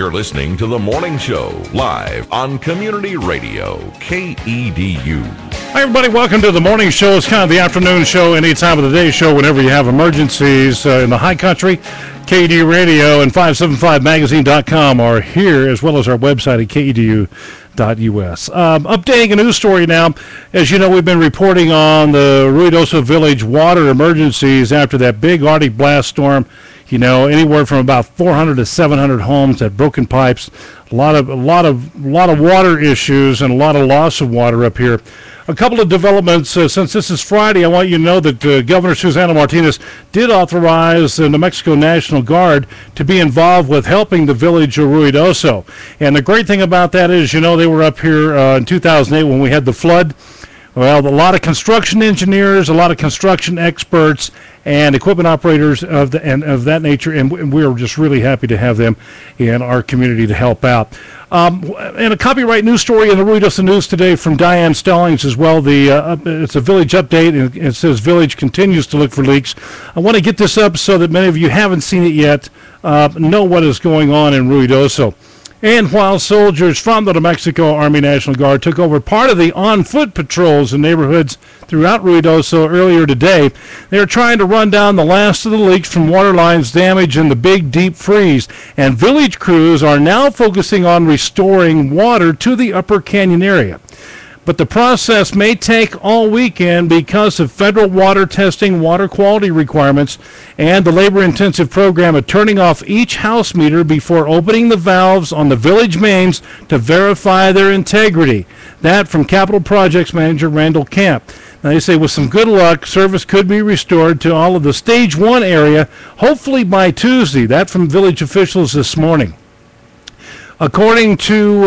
You're listening to The Morning Show, live on Community Radio, KEDU. Hi, everybody. Welcome to The Morning Show. It's kind of the afternoon show, any time of the day show, whenever you have emergencies in the high country. KEDU Radio and 575magazine.com are here, as well as our website at KEDU.us. Updating a news story now. As you know, we've been reporting on the Ruidoso Village water emergencies after that big Arctic blast storm. You know, anywhere from about 400 to 700 homes had broken pipes. A lot of water issues and a lot of loss of water up here. A couple of developments. Since this is Friday, I want you to know that Governor Susana Martinez did authorize the New Mexico National Guard to be involved with helping the Village of Ruidoso. And the great thing about that is, you know, they were up here in 2008 when we had the flood. Well, a lot of construction engineers, a lot of construction experts, and equipment operators of that nature, and we're just really happy to have them in our community to help out. And a copyright news story in the Ruidoso News today from Diane Stallings as well. It's a village update, and it says Village continues to look for leaks. I want to get this up so that many of you haven't seen it yet know what is going on in Ruidoso. And while soldiers from the New Mexico Army National Guard took over part of the on-foot patrols in neighborhoods throughout Ruidoso earlier today, they are trying to run down the last of the leaks from water lines damaged in the big deep freeze. And village crews are now focusing on restoring water to the Upper Canyon area. But the process may take all weekend because of federal water testing, water quality requirements, and the labor-intensive program of turning off each house meter before opening the valves on the village mains to verify their integrity. That from Capital Projects Manager Randall Camp. Now, they say with some good luck, service could be restored to all of the Stage 1 area, hopefully by Tuesday. That from village officials this morning. According to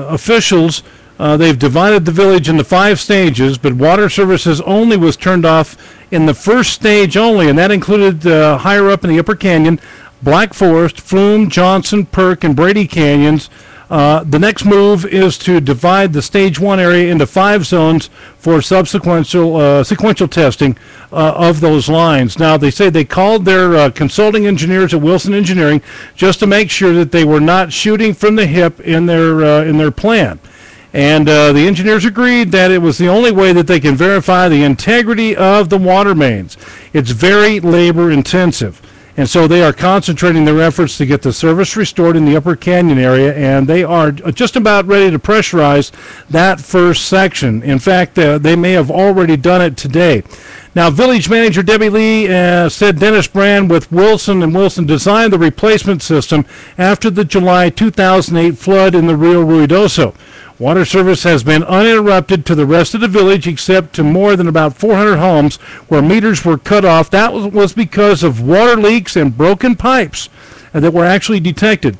officials, they've divided the village into 5 stages, but water services only was turned off in the first stage only, and that included higher up in the Upper Canyon, Black Forest, Flume, Johnson, Perk, and Brady Canyons. The next move is to divide the Stage 1 area into 5 zones for sequential testing of those lines. Now, they say they called their consulting engineers at Wilson Engineering just to make sure that they were not shooting from the hip in their plan. And the engineers agreed that it was the only way that they can verify the integrity of the water mains. It's very labor intensive. And so they are concentrating their efforts to get the service restored in the Upper Canyon area, and they are just about ready to pressurize that first section. In fact, they may have already done it today. Now, Village Manager Debbie Lee said Dennis Brand with Wilson and Wilson designed the replacement system after the July 2008 flood in the Rio Ruidoso. Water service has been uninterrupted to the rest of the village except to more than about 400 homes where meters were cut off. That was because of water leaks and broken pipes that were actually detected.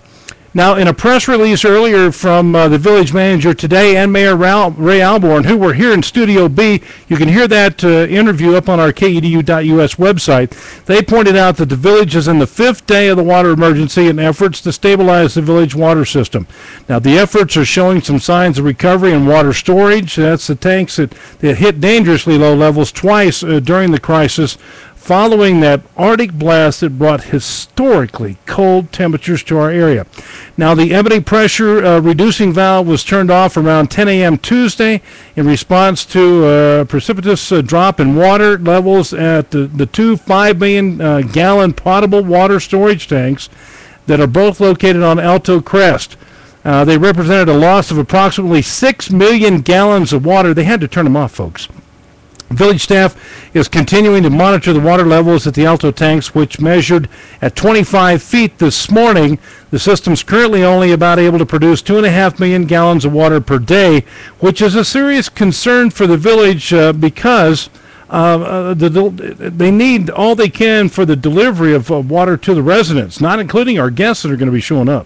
Now, in a press release earlier from the village manager today and Mayor Ray Alborn, who were here in Studio B, you can hear that interview up on our KEDU.us website. They pointed out that the village is in the 5th day of the water emergency in efforts to stabilize the village water system. Now, the efforts are showing some signs of recovery in water storage. That's the tanks that hit dangerously low levels twice during the crisis, following that Arctic blast that brought historically cold temperatures to our area. Now, the Ebony pressure reducing valve was turned off around 10 a.m. Tuesday in response to a precipitous drop in water levels at the 2 5 million gallon potable water storage tanks that are both located on Alto Crest. They represented a loss of approximately 6 million gallons of water. They had to turn them off, folks. Village staff is continuing to monitor the water levels at the Alto tanks, which measured at 25 feet this morning. The system's currently only about able to produce 2.5 million gallons of water per day, which is a serious concern for the village because they need all they can for the delivery of water to the residents, not including our guests that are going to be showing up.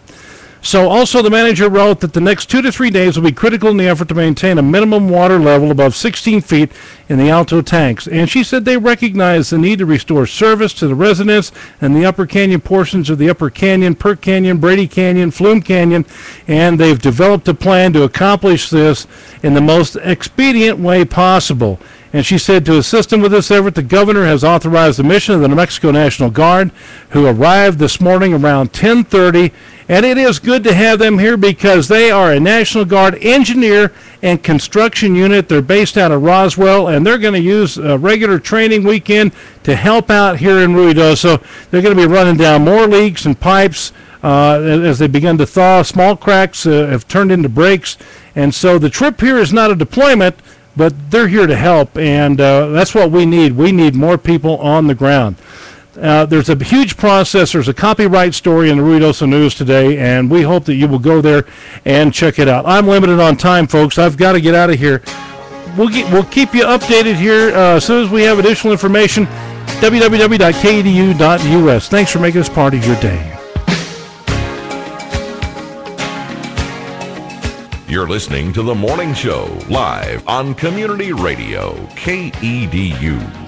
So also the manager wrote that the next 2 to 3 days will be critical in the effort to maintain a minimum water level above 16 feet in the Alto tanks. And she said they recognize the need to restore service to the residents and the Upper Canyon portions of the Upper Canyon, Perk Canyon, Brady Canyon, Flume Canyon, and they've developed a plan to accomplish this in the most expedient way possible. And she said to assist them with this effort, the governor has authorized the mission of the New Mexico National Guard, who arrived this morning around 10:30 And it is good to have them here because they are a National Guard engineer and construction unit. They're based out of Roswell, and they're going to use a regular training weekend to help out here in Ruidoso. They're going to be running down more leaks and pipes as they begin to thaw. Small cracks have turned into breaks. And so the trip here is not a deployment, but they're here to help, and that's what we need. We need more people on the ground. There's a huge process. There's a copyright story in the Ruidoso News today, and we hope that you will go there and check it out. I'm limited on time, folks. I've got to get out of here. We'll keep you updated here as soon as we have additional information. www.kedu.us. Thanks for making this part of your day. You're listening to The Morning Show, live on Community Radio, KEDU.